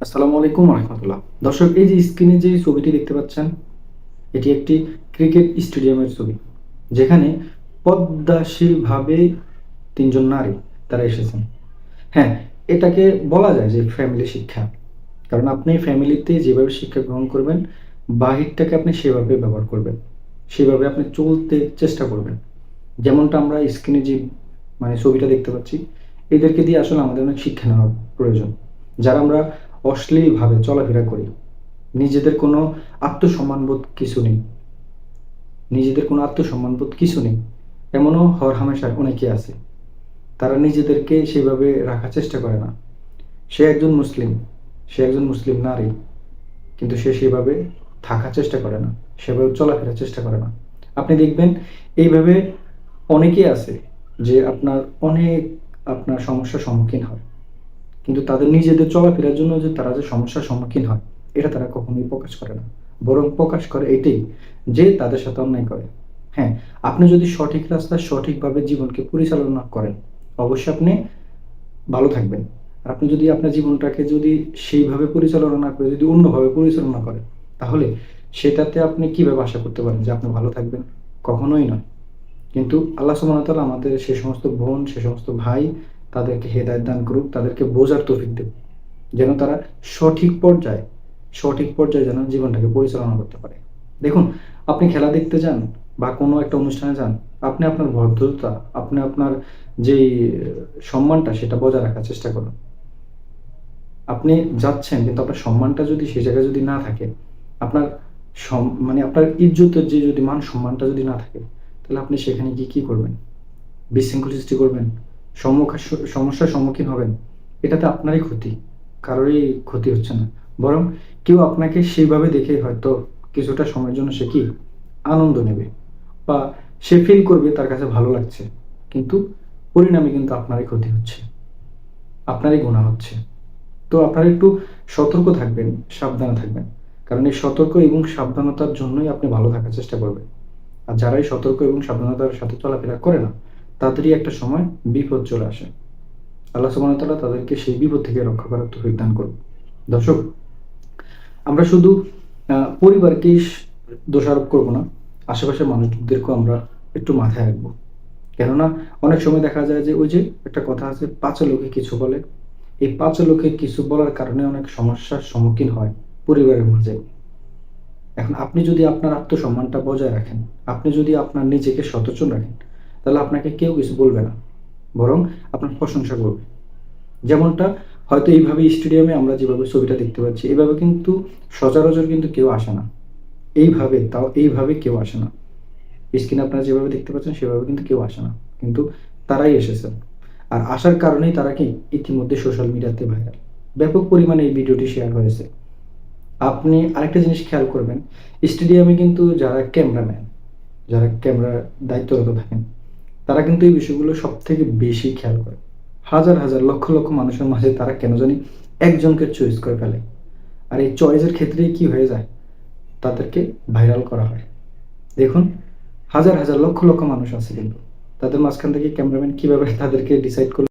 আসসালামু আলাইকুম রহমতুল্লাহ। দর্শক, এই যে স্ক্রিনে যে ছবিটি দেখতে পাচ্ছেন, এটি একটি ক্রিকেট স্টেডিয়ামের ছবি, যেখানে পদ্মাশীলভাবে তিনজন নারী তারা এসেছেন। হ্যাঁ, এটাকে বলা যায় যে ফ্যামিলি শিক্ষা। কারণ আপনি ফ্যামিলিতে যেভাবে শিক্ষা গ্রহণ করবেন, বাহিরটাকে আপনি সেভাবে ব্যবহার করবেন, সেভাবে আপনি চলতে চেষ্টা করবেন। যেমনটা আমরা স্ক্রিনে যে ছবিটা দেখতে পাচ্ছি, এদেরকে দিয়ে আসলে আমাদের অনেক শিক্ষা নেওয়ার প্রয়োজন। যারা আমরা অশ্লীলভাবে চলাফেরা করি, নিজেদের কোনো আত্মসম্মানবোধ কিছু নেই, নিজেদের কোনো আত্মসম্মানবোধ কিছু নেই, এমনও হরহামেশা অনেকে আছে। তারা নিজেদেরকে সেভাবে রাখার চেষ্টা করে না। সে একজন মুসলিম, সে একজন মুসলিম নারী, কিন্তু সে সেভাবে থাকার চেষ্টা করে না, সেভাবে চলাফেরার চেষ্টা করে না। আপনি দেখবেন এইভাবে অনেকেই আছে যে আপনার সমস্যার সম্মুখীন হয়, কিন্তু তাদের নিজেদের চলাফেরার জন্য যে তারা যে সমস্যার সম্মুখীন হয়, এটা তারা কখনোই প্রকাশ করে না। বরং প্রকাশ করে এটাই যে তাদের সাথে অন্যায় করে। হ্যাঁ, আপনি যদি সঠিক রাস্তায় সঠিকভাবে জীবনকে পরিচালনা করেন, অবশ্যই আপনি ভালো থাকবেন। আর আপনি যদি আপনার জীবনটাকে যদি সেইভাবে পরিচালনা না করে যদি অন্যভাবে পরিচালনা করেন, তাহলে সেটাতে আপনি কিভাবে আশা করতে পারেন যে আপনি ভালো থাকবেন? কখনোই নয়। কিন্তু আল্লাহ সুবহানাহু ওয়া তাআলা আমাদের সে সমস্ত বোন, সে সমস্ত ভাই, তাদেরকে হেদায়েত দান করুক, তাদেরকে বোঝার তৌফিক দেন। যেন তারা সঠিক পর্যায়ে, সঠিক পর্যায়ে যেন জীবনটাকে পরিচালনা করতে পারে। দেখুন, আপনি খেলা দেখতে যান বা কোনো একটা অনুষ্ঠানে যান, আপনি আপনার ভদ্রতা, আপনি আপনার যেই সম্মানটা সেটা বজায় রাখার চেষ্টা করুন। আপনি যাচ্ছেন কিন্তু আপনার সম্মানটা যদি সেই জায়গায় যদি না থাকে, আপনার আপনার ইজ্জতের যে যদি মান সম্মানটা যদি না থাকে, তাহলে আপনি সেখানে গিয়ে কি করবেন? বিশৃঙ্খলা সৃষ্টি করবেন, সমস্যার সম্মুখীন হবেন। এটাতে আপনারই ক্ষতি, কারোরই ক্ষতি হচ্ছে না। বরং কেউ আপনাকে সেইভাবে দেখে হয়তো কিছুটা সময়ের জন্য সে কি আনন্দ নেবে বা সে ফিল করবে তার কাছে ভালো লাগছে। কিন্তু পরিণামে কিন্তু আপনারই ক্ষতি হচ্ছে, আপনারই গুনাহ হচ্ছে। তো আপনারা একটু সতর্ক থাকবেন, সাবধানে থাকবেন। কারণ এই সতর্ক এবং সাবধানতার জন্যই আপনি ভালো থাকার চেষ্টা করবেন। আর যারা এই সতর্ক এবং সাবধানতার সাথে চলাফেরা করে না, তাদেরই একটা সময় বিপদ চলে আসে। আল্লাহ সুবহানাহু ওয়া তাআলা তাদেরকে সেই বিপদ থেকে রক্ষা করার তৌফিক দান করুন। দর্শক, আমরা শুধু পরিবারকেই দোষারোপ করব না, আশেপাশের মানুষদেরকেও আমরা একটু মাথায় রাখবো। কেননা অনেক সময় দেখা যায় যে ওই যে একটা কথা আছে, পাঁচে লোকে কিছু বলে। এই পাঁচে লোকে কিছু বলার কারণে অনেক সমস্যার সম্মুখীন হয় পরিবারের মাঝে। এখন আপনি যদি আপনার আত্মসম্মানটা বজায় রাখেন, আপনি যদি আপনার নিজেকে সচেতন রাখেন, তাহলে আপনাকে কেউ কিছু বলবে না। বরং আপনার প্রশংসা করবে। যেমনটা হয়তো এইভাবে স্টেডিয়ামে আমরা যেভাবে ছবিটা দেখতে পাচ্ছি, এভাবে কিন্তু সচরাচর কিন্তু কেউ আসে না। এইভাবে কেউ আসে না। স্ক্রিনে আপনারা যেভাবে দেখতে পাচ্ছেন সেভাবে কিন্তু কেউ আসে না। কিন্তু তারাই এসেছেন। আর আসার কারণেই তারা কি ইতিমধ্যে সোশ্যাল মিডিয়াতে ভাইরাল। ব্যাপক পরিমাণে এই ভিডিওটি শেয়ার হয়েছে। আপনি আরেকটা জিনিস খেয়াল করবেন, স্টেডিয়ামে কিন্তু যারা ক্যামেরাম্যান, যারা ক্যামেরার দায়িত্বরত থাকেন, তারা কিন্তু এই বিষয়গুলো সবথেকে বেশি খেয়াল করে। হাজার, হাজার লক্ষ, লক্ষ মানুষের মাঝে তারা কেন জানি একজনকে চয়েস করে ফেলে। আর এই চয়েসের ক্ষেত্রেই কি হয়ে যায়? তাদেরকে ভাইরাল করা হয়। দেখুন, হাজার, হাজার লক্ষ, লক্ষ মানুষ আছে কিন্তু। তাদের মাঝখান থেকে ক্যামেরাম্যান কিভাবে তাদেরকে ডিসাইড করল